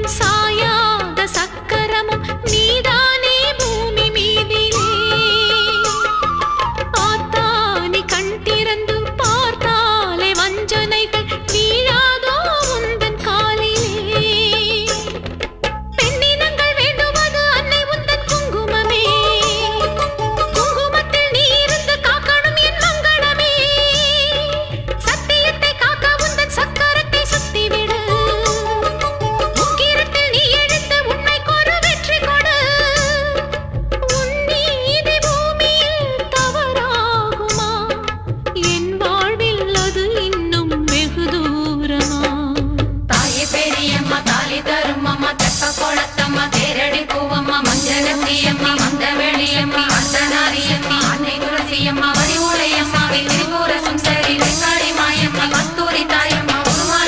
சாயாத சக்கரமும் நீதானே பூமி மீதிலே ஆத்தானி கண் திறந்து பார்த்தாலே வஞ்சனைகள் வீழாதோ உந்தன் காலிலே பெண்ணினங்கள் வேண்டுவது அன்னை உந்தன் குங்குமமே குங்குமத்தில் நீ இருந்து காக்கணும் என் மங்களமே சத்தியத்தை காக்க உந்தன் சக்கரத்தை சுத்திவிடு முக்கிரத்தில் நீ எடுத்து உண்மைக்கு ஒரு வெற்றி கொடு உன் நீதி பூமியில் தவறாகுமா என் வாழ்வில் அது இன்னும் வெகு தூரமா தாயே பெரியம்மா தாலி தரும் அம்மா தெப்ப குளத்தம்மா தேரடி பூவம்மா மஞ்சளத்தியம்மா மந்த வெளியம்மா அர்த்தநாரியம்மா